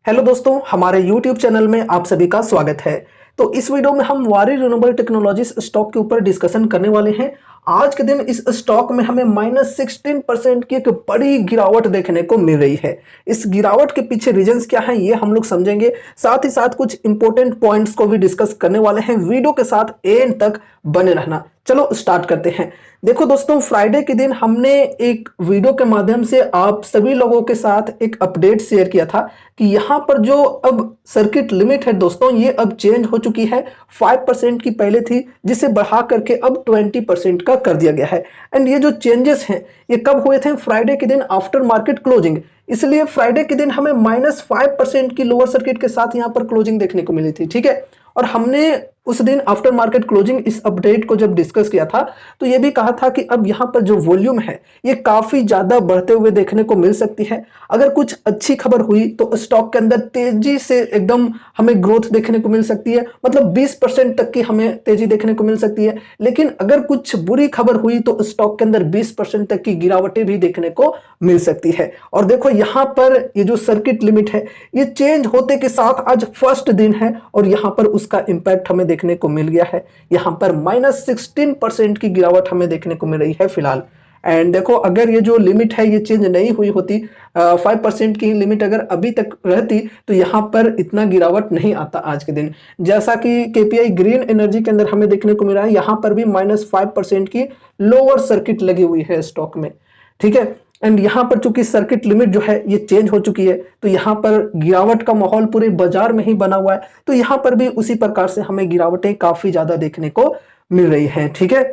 Hello दोस्तों, हमारे YouTube channel में आप सभी का स्वागत है। तो इस वीडियो में हम वारी रिन्यूएबल टेक्नोलॉजीज स्टॉक के ऊपर डिस्कशन करने वाले हैं। आज के दिन इस स्टॉक में हमें -16% की एक बड़ी गिरावट देखने को मिल रही है। इस गिरावट के पीछे रीजंस क्या हैं ये हम लोग समझेंगे, साथ ही साथ कुछ इंपॉर्टेंट पॉइंट्स को भी डिस्कस करने वाले हैं। वीडियो के साथ एंड तक बने रहना। चलो स्टार्ट करते हैं। देखो दोस्तों, फ्राइडे के दिन हमने एक वीडियो के माध्यम से आप सभी लोगों के साथ एक अपडेट शेयर किया था कि यहाँ पर जो अब सर्किट लिमिट है दोस्तों, ये अब चेंज हो चुकी है। 5% की पहले थी, जिसे बढ़ा करके अब 20% का कर दिया गया है। एंड ये जो चेंजेस हैं ये कब हुए थे? फ्राइडे के दिन आफ्टर मार्केट क्लोजिंग। इसलिए फ्राइडे के दिन हमें -5% की लोअर सर्किट के साथ यहाँ पर क्लोजिंग देखने को मिली थी, ठीक है। और हमने उस दिन आफ्टर मार्केट क्लोजिंग इस अपडेट को जब डिस्कस किया था तो ये भी कहा था कि अब यहाँ पर जो वॉल्यूम है ये काफी ज्यादा बढ़ते हुए देखने को मिल सकती है। अगर कुछ अच्छी खबर हुई तो स्टॉक के अंदर तेजी से एकदम हमें ग्रोथ देखने को मिल सकती है, मतलब 20% तक की हमें तेजी देखने को मिल सकती है। लेकिन अगर कुछ बुरी खबर हुई तो स्टॉक के अंदर 20% तक की गिरावटें भी देखने को मिल सकती है। और देखो यहाँ पर ये जो सर्किट लिमिट है ये चेंज होते के साथ आज फर्स्ट दिन है और यहाँ पर उसका इंपैक्ट हमें देखने को मिल गया है। यहाँ पर -16% की गिरावट हमें देखने को मिल रही है फिलहाल। एंड देखो, अगर ये जो लिमिट है ये चेंज नहीं हुई होती, 5% की लिमिट अगर अभी तक रहती तो यहाँ पर इतना गिरावट नहीं आता आज के दिन। जैसा कि केपीआई ग्रीन एनर्जी के अंदर हमें देखने को मिल रहा है, यहाँ पर भी -5% की लोअर सर्किट लगी हुई है स्टॉक में, ठीक है। एंड यहाँ पर चूंकि सर्किट लिमिट जो है ये चेंज हो चुकी है तो यहाँ पर गिरावट का माहौल पूरे बाजार में ही बना हुआ है। तो यहाँ पर भी उसी प्रकार से हमें गिरावटें काफी ज्यादा देखने को मिल रही है, ठीक है।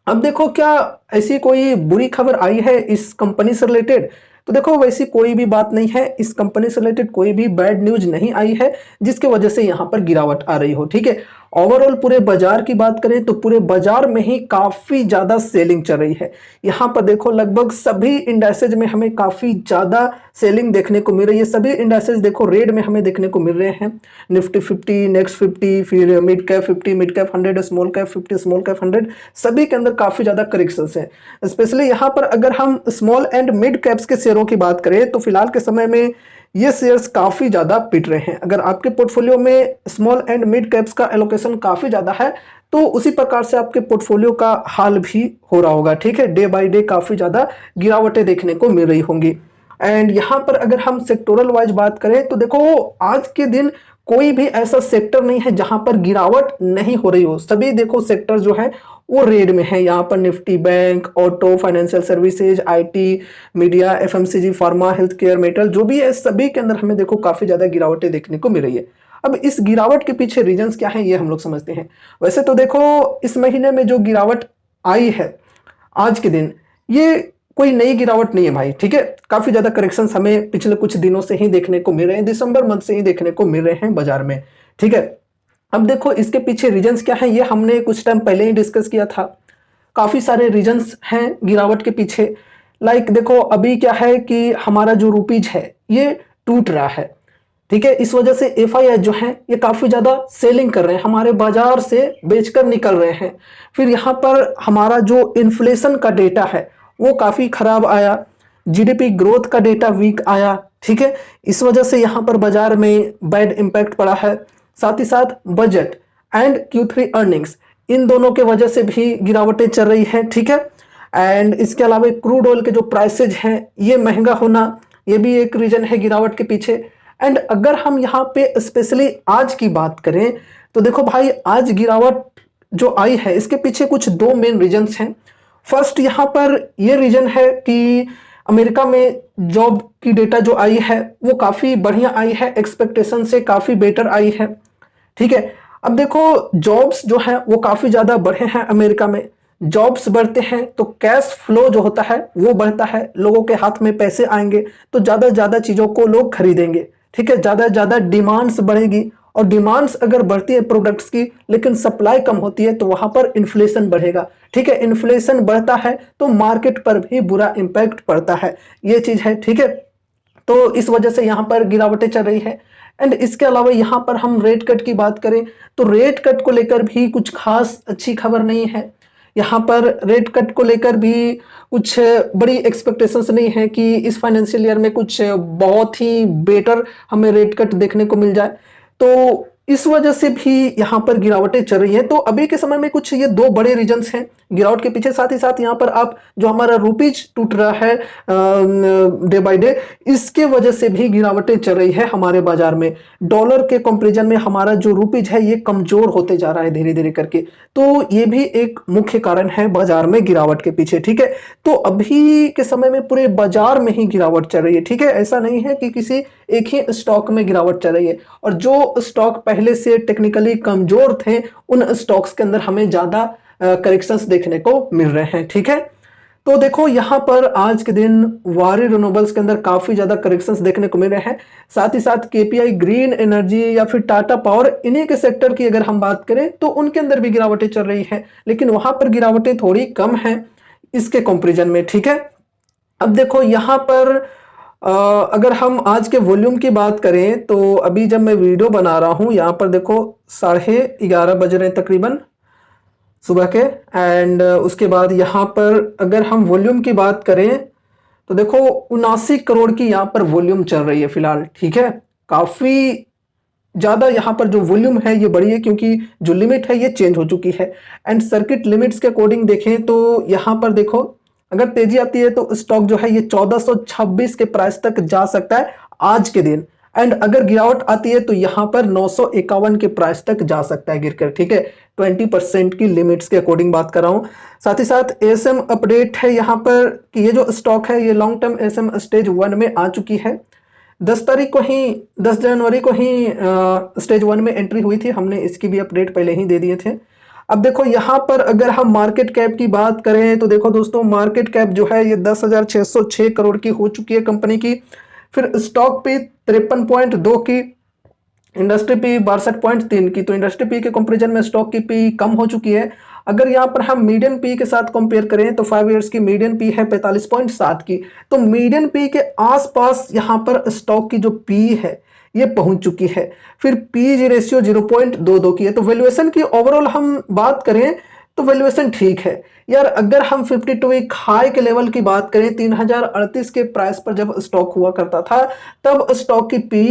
अब देखो, क्या ऐसी कोई बुरी खबर आई है इस कंपनी से रिलेटेड? तो देखो, वैसी कोई भी बात नहीं है। इस कंपनी से रिलेटेड कोई भी बैड न्यूज नहीं आई है जिसकी वजह से यहाँ पर गिरावट आ रही हो, ठीक है। ओवरऑल पूरे बाजार की बात करें तो पूरे बाजार में ही काफी ज्यादा सेलिंग चल रही है। यहाँ पर देखो, लगभग सभी इंडाइसेज में हमें काफी ज्यादा सेलिंग देखने को मिल रही है। सभी इंडाइसेज देखो रेड में हमें देखने को मिल रहे हैं। निफ्टी 50, नेक्स्ट 50, फिर mid cap 50, mid cap 100, small cap 50, small cap 100, सभी के अंदर काफी ज्यादा करेक्शंस हैं। स्पेशली यहाँ पर अगर हम स्मॉल एंड मिड कैप्स के शेयरों की बात करें तो फिलहाल के समय में ये शेयर्स काफी ज्यादा पिट रहे हैं। अगर आपके पोर्टफोलियो में स्मॉल एंड मिड कैप्स का एलोकेशन काफी ज्यादा है तो उसी प्रकार से आपके पोर्टफोलियो का हाल भी हो रहा होगा, ठीक है। डे बाय डे काफी ज्यादा गिरावटें देखने को मिल रही होंगी। एंड यहाँ पर अगर हम सेक्टोरल वाइज बात करें तो देखो, आज के दिन कोई भी ऐसा सेक्टर नहीं है जहां पर गिरावट नहीं हो रही हो। सभी देखो सेक्टर जो है वो रेड में है। यहाँ पर Nifty bank, auto, financial services, IT, media, FMCG, pharma, health care, metal, जो भी है सभी के अंदर हमें देखो काफी ज्यादा गिरावटें देखने को मिल रही है। अब इस गिरावट के पीछे रीजंस क्या है ये हम लोग समझते हैं। वैसे तो देखो, इस महीने में जो गिरावट आई है आज के दिन, ये कोई नई गिरावट नहीं है भाई, ठीक है। काफी ज्यादा करेक्शंस हमें पिछले कुछ दिनों से ही देखने को मिल रहे हैं, दिसंबर मंथ से ही देखने को मिल रहे हैं बाजार में, ठीक है। अब देखो, इसके पीछे रीजंस क्या है ये हमने कुछ टाइम पहले ही डिस्कस किया था। काफी सारे रीजंस हैं गिरावट के पीछे। लाइक देखो, अभी क्या है कि हमारा जो रुपीज है ये टूट रहा है, ठीक है। इस वजह से एफआईआई जो है ये काफी ज्यादा सेलिंग कर रहे हैं, हमारे बाजार से बेचकर निकल रहे हैं। फिर यहाँ पर हमारा जो इन्फ्लेशन का डेटा है वो काफी खराब आया, जीडीपी ग्रोथ का डेटा वीक आया, ठीक है। इस वजह से यहाँ पर बाजार में बैड इंपैक्ट पड़ा है। साथ ही साथ बजट एंड Q3 अर्निंग्स, इन दोनों के वजह से भी गिरावटें चल रही है, ठीक है। एंड इसके अलावा क्रूड ऑयल के जो प्राइसेज हैं ये महंगा होना, ये भी एक रीजन है गिरावट के पीछे। एंड अगर हम यहाँ पे स्पेशली आज की बात करें तो देखो भाई, आज गिरावट जो आई है इसके पीछे कुछ दो मेन रीजंस हैं। फर्स्ट, यहाँ पर ये रीजन है कि अमेरिका में जॉब की डेटा जो आई है वो काफी बढ़िया आई है, एक्सपेक्टेशन से काफी बेटर आई है, ठीक है। अब देखो, जॉब्स जो है वो काफी ज्यादा बढ़े हैं अमेरिका में। जॉब्स बढ़ते हैं तो कैश फ्लो जो होता है वो बढ़ता है, लोगों के हाथ में पैसे आएंगे तो ज्यादा ज्यादा चीजों को लोग खरीदेंगे, ठीक है। ज्यादा ज्यादा डिमांड्स बढ़ेगी और डिमांड्स अगर बढ़ती है प्रोडक्ट्स की लेकिन सप्लाई कम होती है तो वहां पर इन्फ्लेशन बढ़ेगा, ठीक है। इन्फ्लेशन बढ़ता है तो मार्केट पर भी बुरा इंपैक्ट पड़ता है, ये चीज है, ठीक है। तो इस वजह से यहाँ पर गिरावटें चल रही है। एंड इसके अलावा यहाँ पर हम रेट कट की बात करें तो रेट कट को लेकर भी कुछ खास अच्छी खबर नहीं है। यहाँ पर रेट कट को लेकर भी कुछ बड़ी एक्सपेक्टेशंस नहीं है कि इस फाइनेंशियल ईयर में कुछ बहुत ही बेटर हमें रेट कट देखने को मिल जाए। तो इस वजह से भी यहाँ पर गिरावटें चल रही हैं। तो अभी के समय में कुछ ये दो बड़े रीजंस हैं गिरावट के पीछे। साथ ही साथ यहाँ पर आप जो हमारा रुपीज टूट रहा है डे बाय डे, इसके वजह से भी गिरावटें चल रही है हमारे बाजार में। डॉलर के कंपैरिजन में हमारा जो रुपीज है ये कमजोर होते जा रहा है धीरे धीरे करके। तो ये भी एक मुख्य कारण है बाजार में गिरावट के पीछे, ठीक है। तो अभी के समय में पूरे बाजार में ही गिरावट चल रही है, ठीक है। ऐसा नहीं है कि किसी एक ही स्टॉक में गिरावट चल रही है, और जो स्टॉक पहले से टेक्निकली कमजोर थे उन स्टॉक्स के अंदर हमें ज्यादा करेक्शंस देखने को मिल रहे हैं, ठीक है। तो देखो यहाँ पर आज के दिन वारी रिन्यूएबल्स के अंदर काफी ज्यादा करेक्शंस देखने को मिल रहे हैं। साथ ही साथ केपीआई ग्रीन एनर्जी या फिर टाटा पावर, इन्हीं के सेक्टर की अगर हम बात करें तो उनके अंदर भी गिरावटें चल रही है, लेकिन वहां पर गिरावटें थोड़ी कम है इसके कंपैरिजन में, ठीक है। अब देखो यहाँ पर अगर हम आज के वॉल्यूम की बात करें तो अभी जब मैं वीडियो बना रहा हूं यहाँ पर देखो 11:30 बज रहे हैं तकरीबन सुबह के। एंड उसके बाद यहाँ पर अगर हम वॉल्यूम की बात करें तो देखो 79 करोड़ की यहाँ पर वॉल्यूम चल रही है फिलहाल, ठीक है। काफी ज्यादा यहाँ पर जो वॉल्यूम है ये बड़ी है, क्योंकि जो लिमिट है ये चेंज हो चुकी है। एंड सर्किट लिमिट्स के अकॉर्डिंग देखें तो यहाँ पर देखो अगर तेजी आती है तो स्टॉक जो है ये 1426 के प्राइस तक जा सकता है आज के दिन। एंड अगर गिरावट आती है तो यहाँ पर 951 के प्राइस तक जा सकता है गिरकर, ठीक है। 20% की लिमिट्स के अकॉर्डिंग बात कर रहा हूँ। साथ ही साथ एएसएम अपडेट है यहाँ पर कि ये जो स्टॉक है ये लॉन्ग टर्म एएसएम स्टेज 1 में आ चुकी है। 10 जनवरी को ही स्टेज 1 में एंट्री हुई थी, हमने इसकी भी अपडेट पहले ही दे दिए थे। अब देखो यहाँ पर अगर हम मार्केट कैप की बात करें तो देखो दोस्तों मार्केट कैप जो है ये 10,606 करोड़ की हो चुकी है कंपनी की। फिर स्टॉक पी 53.2 की, इंडस्ट्री पी 62.3 की। तो इंडस्ट्री पी के कंपैरिजन में स्टॉक की पी कम हो चुकी है। अगर यहाँ पर हम मीडियन पी के साथ कंपेयर करें तो 5 इयर्स की मीडियन पी है 45.7 की। तो मीडियन पी के आसपास यहाँ पर स्टॉक की जो पी है ये पहुंच चुकी है। फिर पी रेशियो 0.22 की है। तो वैल्यूएशन की ओवरऑल हम बात करें तो वैल्यूएशन ठीक है यार। अगर हम 52 वीक हाई के लेवल की बात करें 3038 के प्राइस पर जब स्टॉक हुआ करता था तब स्टॉक की पी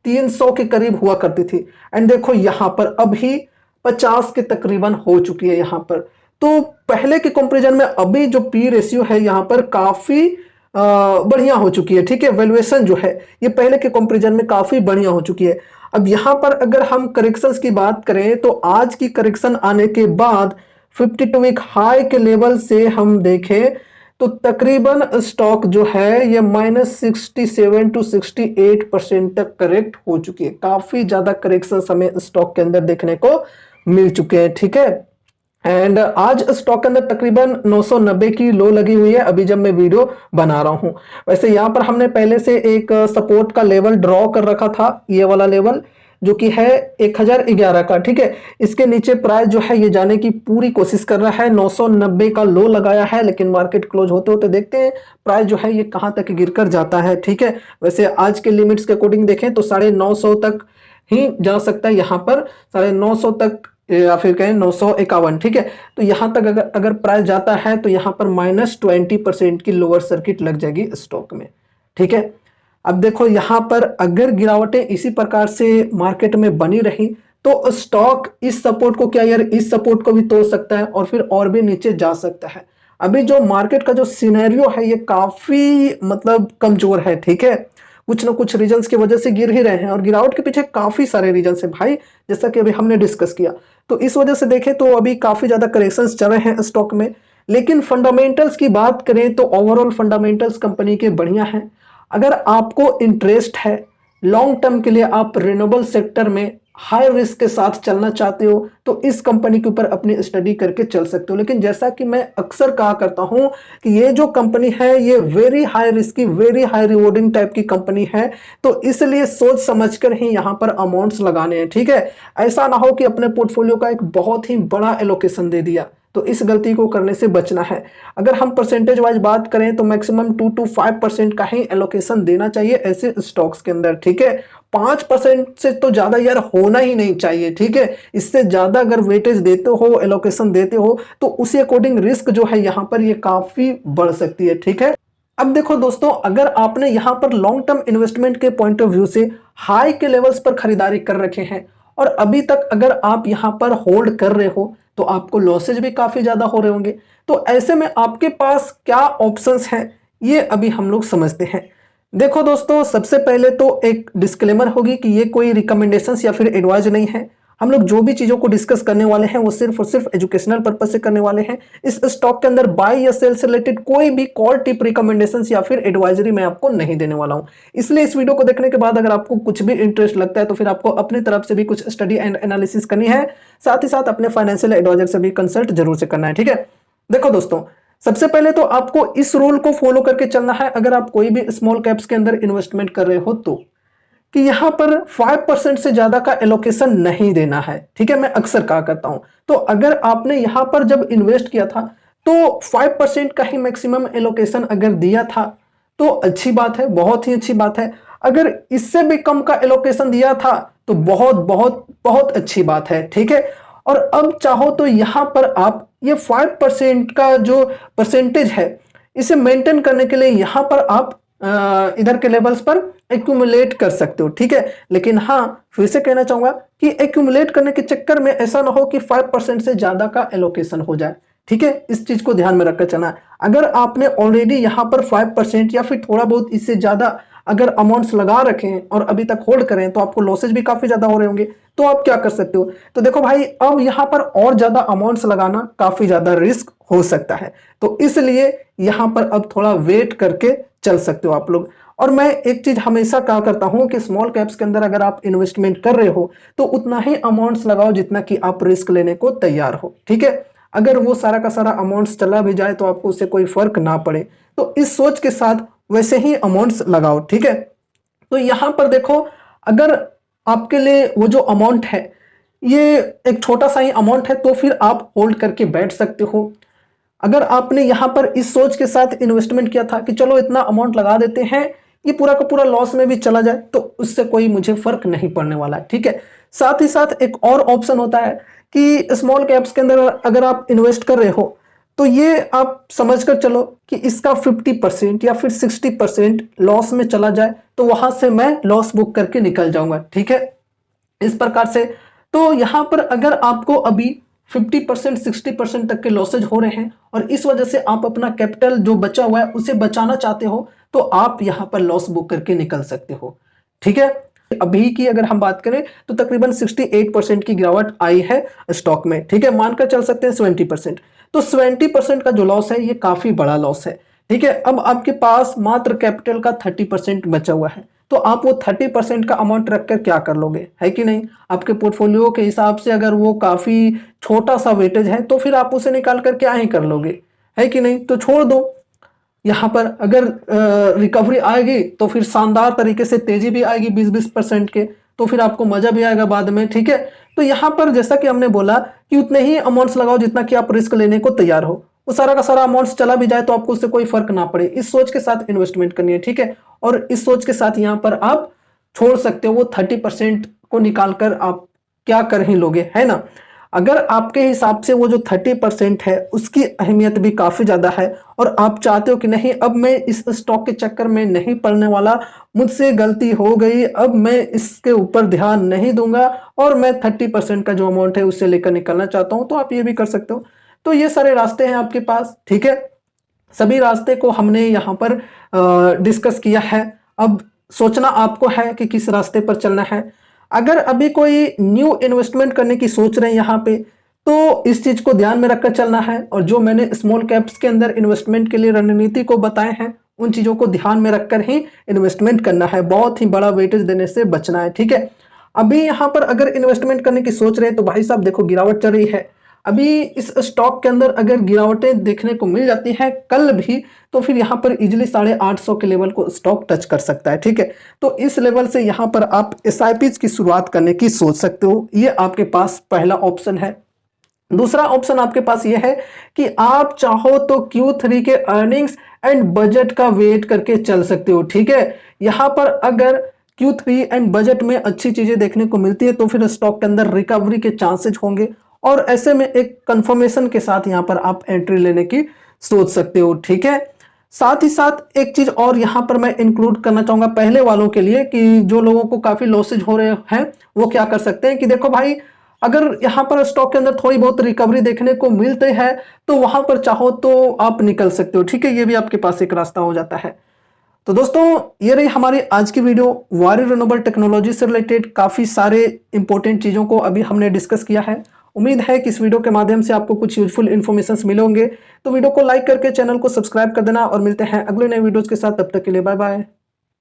300 के करीब हुआ करती थी। एंड देखो यहाँ पर अभी 50 के तकरीबन हो चुकी है यहाँ पर। तो पहले के कंपैरिजन में अभी जो पी रेशियो है यहाँ पर काफी बढ़िया हो चुकी है, ठीक है। वैल्यूएशन जो है ये पहले के कंपैरिजन में काफी बढ़िया हो चुकी है। अब यहाँ पर अगर हम करेक्शंस की बात करें तो आज की करेक्शन आने के बाद 52 वीक हाई के लेवल से हम देखें तो तकरीबन स्टॉक जो है ये -67 to 68% तक करेक्ट हो चुकी है। काफी ज्यादा करेक्शन हमें स्टॉक के अंदर देखने को मिल चुके हैं, ठीक है। एंड आज स्टॉक के अंदर तकरीबन 990 की लो लगी हुई है अभी जब मैं वीडियो बना रहा हूं। वैसे यहाँ पर हमने पहले से एक सपोर्ट का लेवल ड्रॉ कर रखा था, ये वाला लेवल जो कि है 1011 का, ठीक है। इसके नीचे प्राइस जो है ये जाने की पूरी कोशिश कर रहा है। 990 का लो लगाया है, लेकिन मार्केट क्लोज होते होते देखते हैं प्राइस जो है ये कहां तक गिरकर जाता है, ठीक है। वैसे आज के लिमिट्स के अकॉर्डिंग देखें तो 950 तक ही जा सकता है, यहाँ पर 950 तक या फिर कहें 951, ठीक है। तो यहां तक अगर प्राइस जाता है तो यहां पर -20% की लोअर सर्किट लग जाएगी स्टॉक में, ठीक है। अब देखो यहां पर अगर गिरावटें इसी प्रकार से मार्केट में बनी रही तो स्टॉक इस सपोर्ट को क्या यार इस सपोर्ट को भी तोड़ सकता है और फिर और भी नीचे जा सकता है। अभी जो मार्केट का जो सिनेरियो है ये काफी मतलब कमजोर है, ठीक है। कुछ ना कुछ रीजंस की वजह से गिर ही रहे हैं और गिरावट के पीछे काफी सारे रीजंस हैं भाई, जैसा कि अभी हमने डिस्कस किया। तो इस वजह से देखें तो अभी काफी ज्यादा करेक्शंस चल रहे हैं स्टॉक में। लेकिन फंडामेंटल्स की बात करें तो ओवरऑल फंडामेंटल्स कंपनी के बढ़िया हैं। अगर आपको इंटरेस्ट है लॉन्ग टर्म के लिए, आप रिन्यूएबल सेक्टर में हाई रिस्क के साथ चलना चाहते हो तो इस कंपनी के ऊपर अपनी स्टडी करके चल सकते हो। लेकिन जैसा कि मैं अक्सर कहा करता हूं कि ये जो कंपनी है ये very high risky very high rewarding type की कंपनी है, तो इसलिए सोच समझकर ही यहां पर अमाउंट्स लगाने हैं, ठीक है। ऐसा ना हो कि अपने पोर्टफोलियो का एक बहुत ही बड़ा एलोकेशन दे दिया, तो इस गलती को करने से बचना है। अगर हम परसेंटेज वाइज बात करें तो मैक्सिमम 2 to 5% का ही एलोकेशन देना चाहिए ऐसे स्टॉक्स के अंदर, ठीक है। 5% से तो ज्यादा यार होना ही नहीं चाहिए, ठीक है। इससे ज्यादा अगर वेटेज देते हो, एलोकेशन देते हो, तो उसी अकॉर्डिंग रिस्क जो है यहाँ पर ये काफी बढ़ सकती है, ठीक है। अब देखो दोस्तों, अगर आपने यहाँ पर लॉन्ग टर्म इन्वेस्टमेंट के पॉइंट ऑफ व्यू से हाई के लेवल्स पर खरीदारी कर रखे हैं और अभी तक अगर आप यहाँ पर होल्ड कर रहे हो तो आपको लॉसेज भी काफी ज्यादा हो रहे होंगे। तो ऐसे में आपके पास क्या ऑप्शंस हैं ये अभी हम लोग समझते हैं। देखो दोस्तों, सबसे पहले तो एक डिस्क्लेमर होगी कि ये कोई रिकमेंडेशंस या फिर एडवाइज नहीं है। हम लोग जो भी चीजों को डिस्कस करने वाले हैं वो सिर्फ और सिर्फ एजुकेशनल पर्पज से करने वाले हैं। इस स्टॉक के अंदर बाय या सेल से रिलेटेड कोई भी कॉल टिप रिकमेंडेशंस या फिर एडवाइजरी मैं आपको नहीं देने वाला हूं। इसलिए इस वीडियो को देखने के बाद अगर आपको कुछ भी इंटरेस्ट लगता है तो फिर आपको अपनी तरफ से भी कुछ स्टडी एंड एनालिसिस करनी है, साथ ही साथ अपने फाइनेंशियल एडवाइजर से भी कंसल्ट जरूर से करना है, ठीक है। देखो दोस्तों, सबसे पहले तो आपको इस रूल को फॉलो करके चलना है अगर आप कोई भी स्मॉल कैप्स के अंदर इन्वेस्टमेंट कर रहे हो तो, कि यहां पर 5% से ज्यादा का एलोकेशन नहीं देना है, ठीक है। मैं अक्सर कहा करता हूं, तो अगर आपने यहां पर जब इन्वेस्ट किया था तो 5% का ही मैक्सिमम एलोकेशन अगर दिया था तो अच्छी बात है, बहुत ही अच्छी बात है। अगर इससे भी कम का एलोकेशन दिया था तो बहुत बहुत बहुत अच्छी बात है, ठीक है। और अब चाहो तो यहां पर आप ये 5% का जो परसेंटेज है इसे मेंटेन करने के लिए यहां पर आप इधर के लेवल्स पर एक्यूमुलेट कर सकते हो, ठीक है। लेकिन हाँ, फिर से कहना चाहूंगा कि एक्यूमुलेट करने के चक्कर में ऐसा ना हो कि 5% से ज्यादा का एलोकेशन हो जाए, ठीक है। इस चीज को ध्यान में रखकर चलना है। अगर आपने ऑलरेडी यहां पर 5% या फिर थोड़ा बहुत इससे ज्यादा अगर अमाउंट्स लगा रखे हैं और अभी तक होल्ड करें तो आपको लॉसेज भी काफी ज्यादा हो रहे होंगे, तो आप क्या कर सकते हो। तो देखो भाई, अब यहां पर और ज्यादा अमाउंट्स लगाना काफी ज्यादा रिस्क हो सकता है, तो इसलिए यहां पर अब थोड़ा वेट करके चल सकते हो आप लोग। और मैं एक चीज हमेशा कहा करता हूं कि स्मॉल कैप्स के अंदर अगर आप इन्वेस्टमेंट कर रहे हो तो उतना ही अमाउंट्स लगाओ जितना कि आप रिस्क लेने को तैयार हो, ठीक है। अगर वो सारा का सारा अमाउंट्स चला भी जाए तो आपको उससे कोई फर्क ना पड़े, तो इस सोच के साथ वैसे ही अमाउंट्स लगाओ, ठीक है। तो यहां पर देखो, अगर आपके लिए वो जो अमाउंट है ये एक छोटा सा ही अमाउंट है तो फिर आप होल्ड करके बैठ सकते हो। अगर आपने यहां पर इस सोच के साथ इन्वेस्टमेंट किया था कि चलो इतना अमाउंट लगा देते हैं, ये पूरा का पूरा लॉस में भी चला जाए तो उससे कोई मुझे फर्क नहीं पड़ने वाला है, ठीक है। साथ ही साथ एक और ऑप्शन होता है कि स्मॉल कैप्स के अंदर अगर आप इन्वेस्ट कर रहे हो तो ये आप समझकर चलो कि इसका 50% या फिर 60% लॉस में चला जाए तो वहां से मैं लॉस बुक करके निकल जाऊंगा, ठीक है। इस प्रकार से तो यहां पर अगर आपको अभी 50% 60% तक के लॉसेज हो रहे हैं और इस वजह से आप अपना कैपिटल जो बचा हुआ है उसे बचाना चाहते हो तो आप यहां पर लॉस बुक करके निकल सकते हो, ठीक है। अभी की अगर हम बात करें तो तकरीबन 68% की गिरावट आई है स्टॉक में, ठीक है। मानकर चल सकते हैं 70%, तो 70% का जो लॉस है ये काफी बड़ा लॉस है, ठीक है। अब आपके पास मात्र कैपिटल का 30% बचा हुआ है, तो आप वो 30% का अमाउंट रखकर क्या कर लोगे, है कि नहीं। आपके पोर्टफोलियो के हिसाब से अगर वो काफी छोटा सा वेटेज है तो फिर आप उसे निकाल कर क्या ही कर लोगे, है कि नहीं। तो छोड़ दो, यहां पर अगर रिकवरी आएगी तो फिर शानदार तरीके से तेजी भी आएगी 20-20% के, तो फिर आपको मजा भी आएगा बाद में, ठीक है। तो यहां पर जैसा कि हमने बोला कि उतने ही अमाउंट्स लगाओ जितना कि आप रिस्क लेने को तैयार हो, वो सारा का सारा अमाउंट्स चला भी जाए तो आपको उससे कोई फर्क ना पड़े, इस सोच के साथ इन्वेस्टमेंट करनी है, ठीक है। और इस सोच के साथ यहां पर आप छोड़ सकते हो वो 30% को निकालकर आप क्या कर ही लोगे, है ना। अगर आपके हिसाब से वो जो 30% है उसकी अहमियत भी काफी ज्यादा है और आप चाहते हो कि नहीं, अब मैं इस स्टॉक के चक्कर में नहीं पड़ने वाला, मुझसे गलती हो गई, अब मैं इसके ऊपर ध्यान नहीं दूंगा और मैं 30% का जो अमाउंट है उससे लेकर निकलना चाहता हूं, तो आप ये भी कर सकते हो। तो ये सारे रास्ते हैं आपके पास, ठीक है। सभी रास्ते को हमने यहाँ पर डिस्कस किया है। अब सोचना आपको है कि किस रास्ते पर चलना है। अगर अभी कोई न्यू इन्वेस्टमेंट करने की सोच रहे हैं यहाँ पे, तो इस चीज को ध्यान में रखकर चलना है और जो मैंने स्मॉल कैप्स के अंदर इन्वेस्टमेंट के लिए रणनीति को बताए हैं उन चीजों को ध्यान में रखकर ही इन्वेस्टमेंट करना है, बहुत ही बड़ा वेटेज देने से बचना है, ठीक है। अभी यहाँ पर अगर इन्वेस्टमेंट करने की सोच रहे हैं तो भाई साहब देखो, गिरावट चल रही है। अभी इस स्टॉक के अंदर अगर गिरावटें देखने को मिल जाती हैं कल भी, तो फिर यहाँ पर इजिली 850 के लेवल को स्टॉक टच कर सकता है, ठीक है। तो इस लेवल से यहाँ पर आप SIPs की शुरुआत करने की सोच सकते हो, ये आपके पास पहला ऑप्शन है। दूसरा ऑप्शन आपके पास ये है कि आप चाहो तो Q3 के अर्निंग्स एंड बजट का वेट करके चल सकते हो, ठीक है। यहाँ पर अगर Q3 एंड बजट में अच्छी चीजें देखने को मिलती है तो फिर स्टॉक के अंदर रिकवरी के चांसेस होंगे और ऐसे में एक कंफर्मेशन के साथ यहां पर आप एंट्री लेने की सोच सकते हो। ठीक है, साथ ही साथ एक चीज और यहां पर मैं इंक्लूड करना चाहूंगा पहले वालों के लिए कि जो लोगों को काफी लॉसेज हो रहे हैं वो क्या कर सकते हैं कि देखो भाई, अगर यहां पर स्टॉक के अंदर थोड़ी बहुत रिकवरी देखने को मिलते हैं तो वहां पर चाहो तो आप निकल सकते हो। ठीक है, ये भी आपके पास एक रास्ता हो जाता है। तो दोस्तों, ये रही हमारी आज की वीडियो वारी रिन्यूएबल टेक्नोलॉजी से रिलेटेड। काफी सारे इंपॉर्टेंट चीजों को अभी हमने डिस्कस किया है। उम्मीद है कि इस वीडियो के माध्यम से आपको कुछ यूजफुल इन्फॉर्मेशन मिले होंगे। तो वीडियो को लाइक करके चैनल को सब्सक्राइब कर देना और मिलते हैं अगले नए वीडियोज के साथ। तब तक के लिए बाय बाय।